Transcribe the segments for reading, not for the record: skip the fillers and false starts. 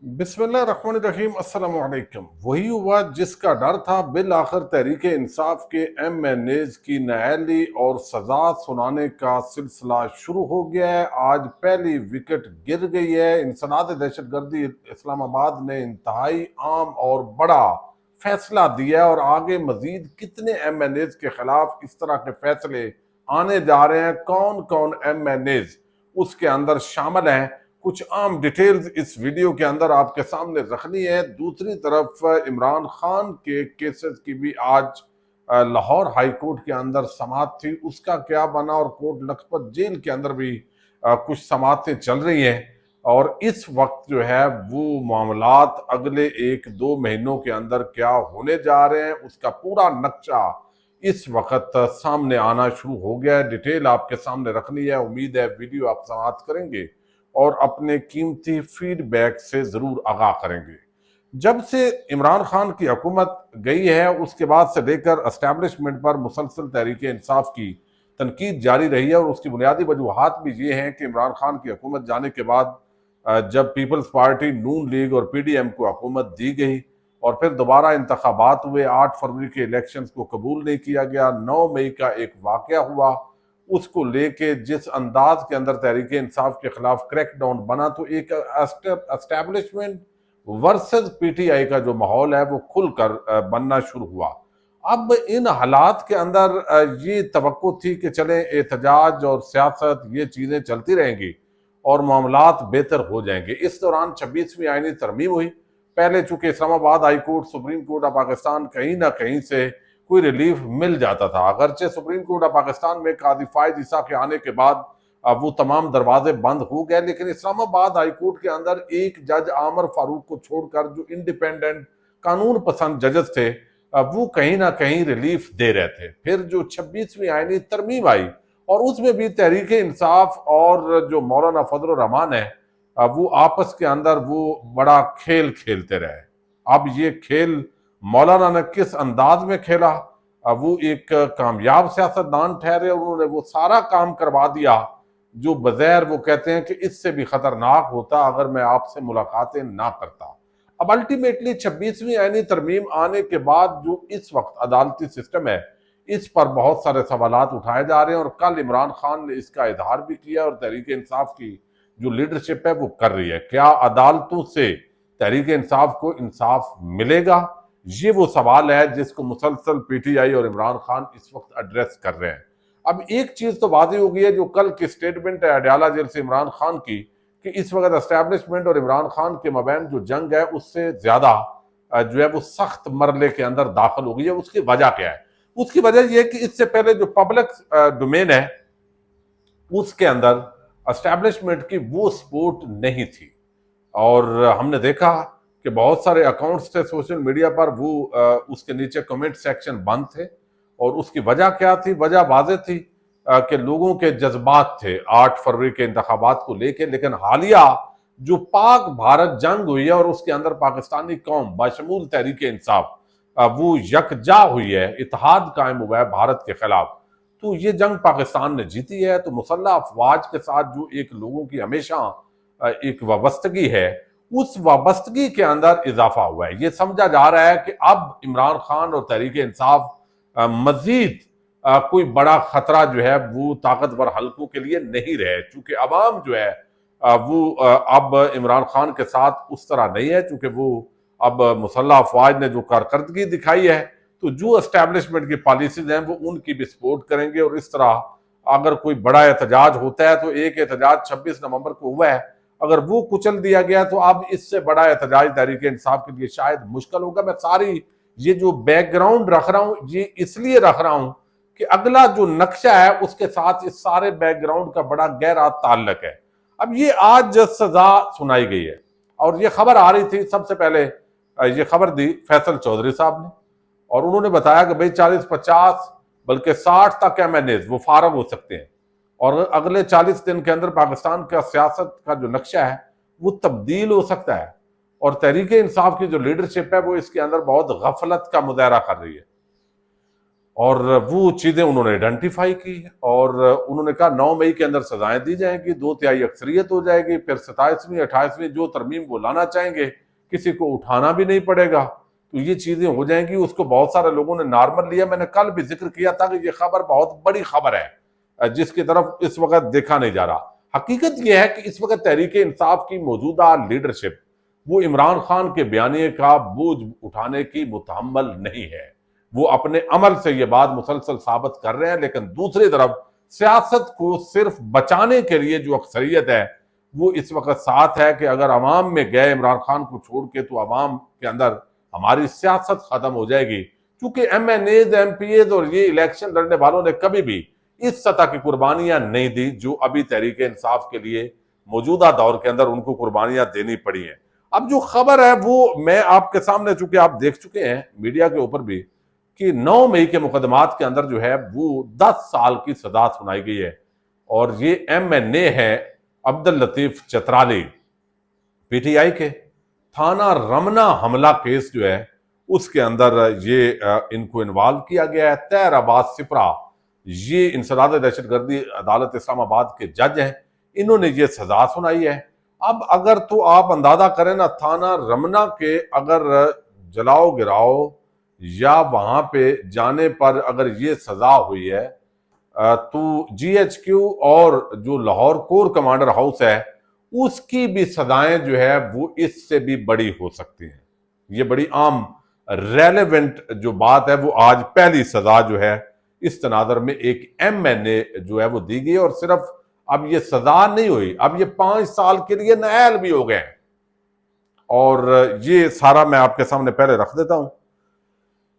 بسم اللہ الرحمن الرحیم۔ السلام علیکم۔ وہی ہوا جس کا ڈر تھا، بالآخر تحریک انصاف کے ایم این ایز کی نااہلی اور سزا سنانے کا سلسلہ شروع ہو گیا ہے۔ آج پہلی وکٹ گر گئی ہے۔ انسداد دہشت گردی اسلام آباد نے انتہائی عام اور بڑا فیصلہ دیا ہے، اور آگے مزید کتنے ایم این ایز کے خلاف اس طرح کے فیصلے آنے جا رہے ہیں، کون کون ایم این ایز اس کے اندر شامل ہیں، کچھ عام ڈیٹیلز اس ویڈیو کے اندر آپ کے سامنے رکھنی ہے۔ دوسری طرف عمران خان کے کیسز کی بھی آج لاہور ہائی کورٹ کے اندر سماعت تھی، اس کا کیا بنا، اور کوٹ لکھپت جیل کے اندر بھی کچھ سماعتیں چل رہی ہیں، اور اس وقت جو ہے وہ معاملات اگلے 1-2 مہینوں کے اندر کیا ہونے جا رہے ہیں، اس کا پورا نقشہ اس وقت سامنے آنا شروع ہو گیا ہے۔ ڈیٹیل آپ کے سامنے رکھنی ہے۔ امید ہے ویڈیو آپ سماعت کریں گے اور اپنے قیمتی فیڈ بیک سے ضرور آگاہ کریں گے۔ جب سے عمران خان کی حکومت گئی ہے، اس کے بعد سے لے کر اسٹیبلشمنٹ پر مسلسل تحریک انصاف کی تنقید جاری رہی ہے، اور اس کی بنیادی وجوہات بھی یہ ہیں کہ عمران خان کی حکومت جانے کے بعد جب پیپلز پارٹی، نون لیگ اور پی ڈی ایم کو حکومت دی گئی، اور پھر دوبارہ انتخابات ہوئے، 8 فروری کے الیکشنز کو قبول نہیں کیا گیا، 9 مئی کا ایک واقعہ ہوا، اس کو لے کے جس انداز کے اندر تحریک انصاف کے خلاف کریک ڈاؤن بنا، تو ایک establishment versus P T I کا جو ماحول ہے وہ کھل کر بننا شروع ہوا۔ اب ان حالات کے اندر یہ توقع تھی کہ چلیں احتجاج اور سیاست یہ چیزیں چلتی رہیں گی اور معاملات بہتر ہو جائیں گے۔ اس دوران 26ویں آئینی ترمیم ہوئی۔ پہلے چونکہ اسلام آباد high court, supreme court of Pakistan کہیں نہ کہیں سے کوئی ریلیف مل جاتا تھا، اگرچہ سپریم کورٹ آف پاکستان میں قاضی فائز عیسیٰ کے آنے کے بعد وہ تمام دروازے بند ہو گئے، لیکن اسلام آباد ہائی کورٹ کے اندر ایک جج عامر فاروق کو چھوڑ کر جو انڈیپینڈنٹ قانون پسند ججز تھے وہ کہیں نہ کہیں ریلیف دے رہے تھے۔ پھر جو 26ویں آئینی ترمیم آئی، اور اس میں بھی تحریک انصاف اور جو مولانا فضل الرحمان ہے وہ آپس کے اندر وہ بڑا کھیل کھیلتے رہے۔ اب یہ کھیل مولانا نے کس انداز میں کھیلا، وہ ایک کامیاب سیاستدان ٹھہرے، اور انہوں نے وہ سارا کام کروا دیا جو بظاہر وہ کہتے ہیں کہ اس سے بھی خطرناک ہوتا اگر میں آپ سے ملاقاتیں نہ کرتا۔ اب الٹیمیٹلی 26ویں آئینی ترمیم آنے کے بعد جو اس وقت عدالتی سسٹم ہے، اس پر بہت سارے سوالات اٹھائے جا رہے ہیں، اور کل عمران خان نے اس کا اظہار بھی کیا، اور تحریک انصاف کی جو لیڈرشپ ہے وہ کر رہی ہے۔ کیا عدالتوں سے تحریک انصاف کو انصاف ملے گا؟ یہ وہ سوال ہے جس کو مسلسل پی ٹی آئی اور عمران خان اس وقت ایڈریس کر رہے ہیں۔ اب ایک چیز تو واضح ہو گئی ہے، جو کل کی سٹیٹمنٹ ہے اڈیالہ جیل سے عمران خان کی، کہ اس وقت اسٹیبلشمنٹ اور عمران خان کے مابین جو جنگ ہے اس سے زیادہ جو ہے وہ سخت مرحلے کے اندر داخل ہو گئی ہے۔ اس کی وجہ کیا ہے؟ اس کی وجہ یہ ہے کہ اس سے پہلے جو پبلک ڈومین ہے اس کے اندر اسٹیبلشمنٹ کی وہ سپورٹ نہیں تھی، اور ہم نے دیکھا کہ بہت سارے اکاؤنٹس تھے سوشل میڈیا پر، وہ اس کے نیچے کمنٹ سیکشن بند تھے، اور اس کی وجہ کیا تھی؟ وجہ واضح تھی کہ لوگوں کے جذبات تھے 8 فروری کے انتخابات کو لے کے۔ لیکن حالیہ جو پاک بھارت جنگ ہوئی ہے، اور اس کے اندر پاکستانی قوم بشمول تحریک انصاف وہ یکجا ہوئی ہے، اتحاد قائم ہوا ہے بھارت کے خلاف، تو یہ جنگ پاکستان نے جیتی ہے۔ تو مسلح افواج کے ساتھ جو ایک لوگوں کی ہمیشہ ایک وابستگی ہے، اس وابستگی کے اندر اضافہ ہوا ہے۔ یہ سمجھا جا رہا ہے کہ اب عمران خان اور تحریک انصاف مزید کوئی بڑا خطرہ جو ہے وہ طاقتور حلقوں کے لیے نہیں رہے، چونکہ عوام جو ہے وہ اب عمران خان کے ساتھ اس طرح نہیں ہے، چونکہ وہ اب مسلح افواج نے جو کارکردگی دکھائی ہے، تو جو اسٹیبلشمنٹ کی پالیسیز ہیں وہ ان کی بھی سپورٹ کریں گے۔ اور اس طرح اگر کوئی بڑا احتجاج ہوتا ہے، تو ایک احتجاج 26 نومبر کو ہوا ہے، اگر وہ کچل دیا گیا تو اب اس سے بڑا احتجاج تحریک انصاف کے لیے شاید مشکل ہوگا۔ میں ساری یہ جو بیک گراؤنڈ رکھ رہا ہوں، یہ اس لیے رکھ رہا ہوں کہ اگلا جو نقشہ ہے اس کے ساتھ اس سارے بیک گراؤنڈ کا بڑا گہرا تعلق ہے۔ اب یہ آج سزا سنائی گئی ہے، اور یہ خبر آ رہی تھی، سب سے پہلے یہ خبر دی فیصل چودھری صاحب نے، اور انہوں نے بتایا کہ بھئی 40-50 بلکہ 60 تک ایم این ایز وہ فارغ ہو سکتے ہیں، اور اگلے 40 دن کے اندر پاکستان کا سیاست کا جو نقشہ ہے وہ تبدیل ہو سکتا ہے، اور تحریک انصاف کی جو لیڈرشپ ہے وہ اس کے اندر بہت غفلت کا مظاہرہ کر رہی ہے۔ اور وہ چیزیں انہوں نے آئیڈینٹیفائی کی اور انہوں نے کہا 9 مئی کے اندر سزائیں دی جائیں گی، 2/3 اکثریت ہو جائے گی، پھر 27ویں 28ویں جو ترمیم وہ لانا چاہیں گے کسی کو اٹھانا بھی نہیں پڑے گا، تو یہ چیزیں ہو جائیں گی۔ اس کو بہت سارے لوگوں نے نارمل لیا۔ میں نے کل بھی ذکر کیا تھا کہ یہ خبر بہت بڑی خبر ہے جس کی طرف اس وقت دیکھا نہیں جا رہا۔ حقیقت یہ ہے کہ اس وقت تحریک انصاف کی موجودہ لیڈرشپ وہ عمران خان کے بیانیے کا بوجھ اٹھانے کی متحمل نہیں ہے۔ وہ اپنے عمل سے یہ بات مسلسل ثابت کر رہے ہیں، لیکن دوسری طرف سیاست کو صرف بچانے کے لیے جو اکثریت ہے وہ اس وقت ساتھ ہے کہ اگر عوام میں گئے عمران خان کو چھوڑ کے تو عوام کے اندر ہماری سیاست ختم ہو جائے گی، کیونکہ MNAs MPAs اور یہ الیکشن لڑنے والوں نے کبھی بھی اس سطح کی قربانیاں نہیں دی جو ابھی تحریک انصاف کے لیے موجودہ دور کے اندر ان کو قربانیاں دینی پڑی ہیں۔ اب جو خبر ہے وہ میں آپ کے سامنے، چونکہ آپ دیکھ چکے ہیں میڈیا کے اوپر بھی، کہ 9 مئی کے مقدمات کے اندر جو ہے وہ 10 سال کی سزا سنائی گئی ہے، اور یہ ایم این اے ہے عبداللطیف چترالی، پی ٹی آئی کے تھانہ رمنا حملہ کیس جو ہے اس کے اندر یہ ان کو انوالو کیا گیا ہے۔ طاہر عباس سپرا یہ انسداد دہشت گردی عدالت اسلام آباد کے جج ہیں، انہوں نے یہ سزا سنائی ہے۔ اب اگر تو آپ اندازہ کریں نا، تھانہ رمنا کے اگر جلاؤ گراؤ یا وہاں پہ جانے پر اگر یہ سزا ہوئی ہے تو جی ایچ کیو اور جو لاہور کور کمانڈر ہاؤس ہے اس کی بھی سزائیں جو ہے وہ اس سے بھی بڑی ہو سکتی ہیں۔ یہ بڑی عام ریلیونٹ جو بات ہے، وہ آج پہلی سزا جو ہے اس تناظر میں ایک ایم این اے جو ہے وہ دی گئی، اور صرف اب یہ سزا نہیں ہوئی، اب یہ 5 سال کے لیے نائل بھی ہو گئے ہیں۔ اور یہ سارا میں آپ کے سامنے پہلے رکھ دیتا ہوں۔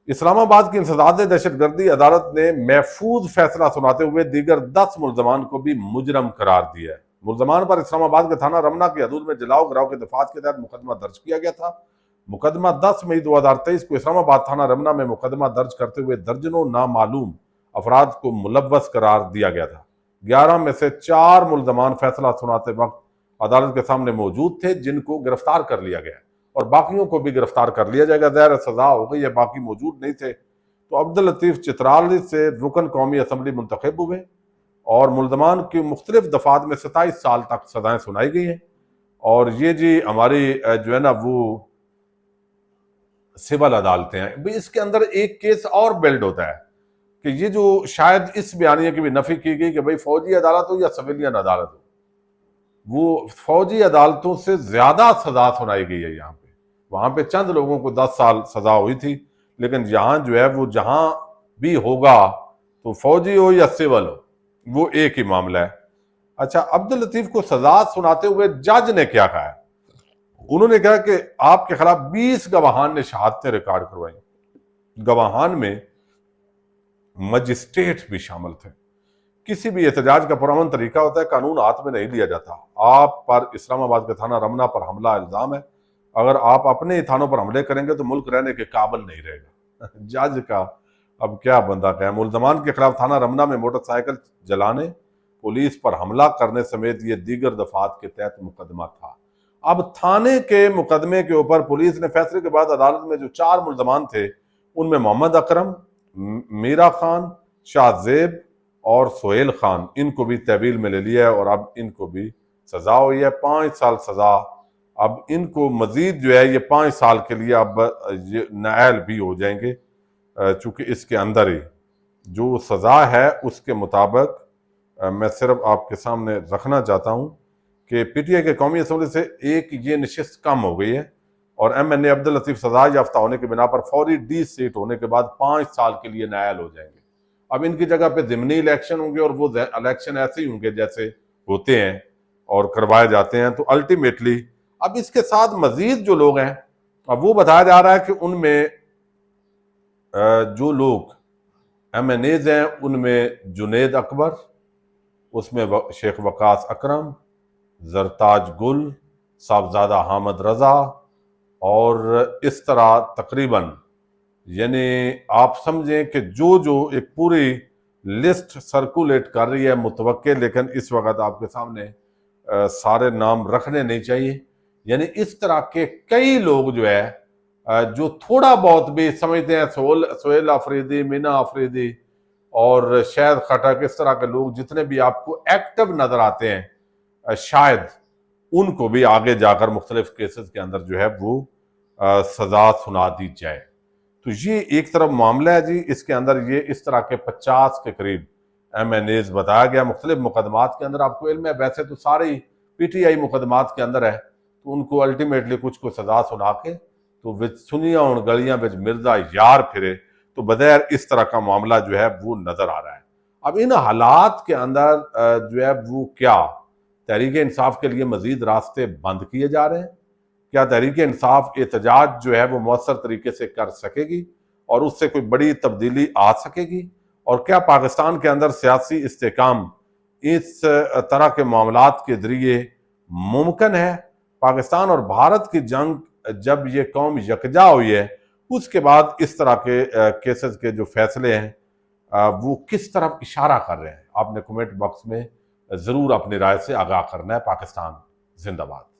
اسلام آباد کی انسداد دہشت گردی عدالت نے محفوظ فیصلہ سناتے ہوئے دیگر 10 ملزمان کو بھی مجرم قرار دیا ہے۔ ملزمان پر اسلام آباد کے تھانہ رمنا کی حدود میں جلاؤ گراؤ کے دفعات کے تحت مقدمہ درج کیا گیا تھا۔ مقدمہ 10 مئی 2023 کو اسلام آباد تھانہ رمنا میں مقدمہ درج کرتے ہوئے درجنوں نامعلوم افراد کو ملوث قرار دیا گیا تھا۔ 11 میں سے 4 ملزمان فیصلہ سناتے وقت عدالت کے سامنے موجود تھے، جن کو گرفتار کر لیا گیا، اور باقیوں کو بھی گرفتار کر لیا جائے گا۔ ظاہر سزا ہو گئی ہے، باقی موجود نہیں تھے۔ تو عبداللطیف چترالی سے رکن قومی اسمبلی منتخب ہوئے، اور ملزمان کی مختلف دفعات میں 27 سال تک سزائیں سنائی گئی ہیں۔ اور یہ جی ہماری جو ہے نا وہ سول عدالتیں ہیں، اس کے اندر ایک کیس اور بلڈ ہوتا ہے کہ یہ جو شاید اس بیانیے کی بھی نفی کی گئی کہ بھئی فوجی عدالت ہو یا سویلین عدالت ہو، وہ فوجی عدالتوں سے زیادہ سزا سنائی گئی ہے یہاں پہ۔ وہاں پہ چند لوگوں کو 10 سال سزا ہوئی تھی، لیکن یہاں جو ہے وہ جہاں بھی ہوگا تو فوجی ہو یا سول ہو وہ ایک ہی معاملہ ہے۔ اچھا، عبداللطیف کو سزا سناتے ہوئے جج نے کیا کہا ہے؟ انہوں نے کہا کہ آپ کے خلاف 20 گواہان نے شہادتیں ریکارڈ کروائیں۔ گواہان میں مجسٹریٹ بھی شامل تھے۔ کسی بھی احتجاج کا پرامن طریقہ ہوتا ہے، قانون ہاتھ میں نہیں لیا جاتا۔ آپ پر اسلام آباد کے تھانہ رمنا پر حملہ الزام ہے، اگر آپ اپنے تھانوں پر حملے کریں گے تو ملک رہنے کے قابل نہیں رہے گا۔ جج کا اب کیا بندہ کہے۔ ملزمان کے خلاف تھانہ رمنا میں موٹر سائیکل جلانے، پولیس پر حملہ کرنے سمیت یہ دیگر دفعات کے تحت مقدمہ تھا۔ اب تھانے کے مقدمے کے اوپر پولیس نے فیصلے کے بعد عدالت میں جو 4 ملزمان تھے ان میں محمد اکرم، میرا خان، شاہ زیب اور سہیل خان، ان کو بھی تحویل میں لے لیا ہے، اور اب ان کو بھی سزا ہوئی ہے 5 سال سزا۔ اب ان کو مزید جو ہے یہ 5 سال کے لیے اب یہ نائل بھی ہو جائیں گے، چونکہ اس کے اندر ہی جو سزا ہے اس کے مطابق میں صرف آپ کے سامنے رکھنا چاہتا ہوں کہ پی ٹی آئی کے قومی اسمبلی سے ایک یہ نشست کم ہو گئی ہے، اور ایم این اے عبداللطیف سزا یافتہ ہونے کی بنا پر فوری ڈی سیٹ ہونے کے بعد 5 سال کے لیے نائل ہو جائیں گے۔ اب ان کی جگہ پہ ضمنی الیکشن ہوں گے، اور وہ الیکشن ایسے ہی ہوں گے جیسے ہوتے ہیں اور کروائے جاتے ہیں۔ تو الٹیمیٹلی اب اس کے ساتھ مزید جو لوگ ہیں، اب وہ بتایا جا رہا ہے کہ ان میں جو لوگ ایم این ایز ہیں ان میں جنید اکبر، اس میں شیخ وقاص اکرم، زرتاج گل، صاحبزادہ حامد رضا، اور اس طرح تقریباً یعنی آپ سمجھیں کہ جو ایک پوری لسٹ سرکولیٹ کر رہی ہے متوقع، لیکن اس وقت آپ کے سامنے سارے نام رکھنے نہیں چاہیے۔ یعنی اس طرح کے کئی لوگ جو ہے جو تھوڑا بہت بھی سمجھتے ہیں سہیل آفریدی، مینا آفریدی اور شاہد خٹک، اس طرح کے لوگ جتنے بھی آپ کو ایکٹیو نظر آتے ہیں، شاید ان کو بھی آگے جا کر مختلف کیسز کے اندر جو ہے وہ سزا سنا دی جائے۔ تو یہ ایک طرف معاملہ ہے جی، اس کے اندر یہ اس طرح کے 50 کے قریب ایم این ایز بتایا گیا مختلف مقدمات کے اندر۔ آپ کو علم ہے ویسے تو سارے پی ٹی آئی مقدمات کے اندر ہے، تو ان کو الٹیمیٹلی کچھ کو سزا سنا کے تو وچ سنیاں ان گلیاں وچ مرزا یار پھرے، تو بظاہر اس طرح کا معاملہ جو ہے وہ نظر آ رہا ہے۔ اب ان حالات کے اندر جو ہے وہ کیا تحریک انصاف کے لیے مزید راستے بند کیے جا رہے ہیں؟ کیا تحریک انصاف احتجاج جو ہے وہ مؤثر طریقے سے کر سکے گی اور اس سے کوئی بڑی تبدیلی آ سکے گی؟ اور کیا پاکستان کے اندر سیاسی استحکام اس طرح کے معاملات کے ذریعے ممکن ہے؟ پاکستان اور بھارت کی جنگ جب یہ قوم یکجا ہوئی ہے، اس کے بعد اس طرح کے کیسز کے جو فیصلے ہیں وہ کس طرف اشارہ کر رہے ہیں؟ آپ نے کمنٹ باکس میں ضرور اپنی رائے سے آگاہ کرنا ہے۔ پاکستان زندہ باد۔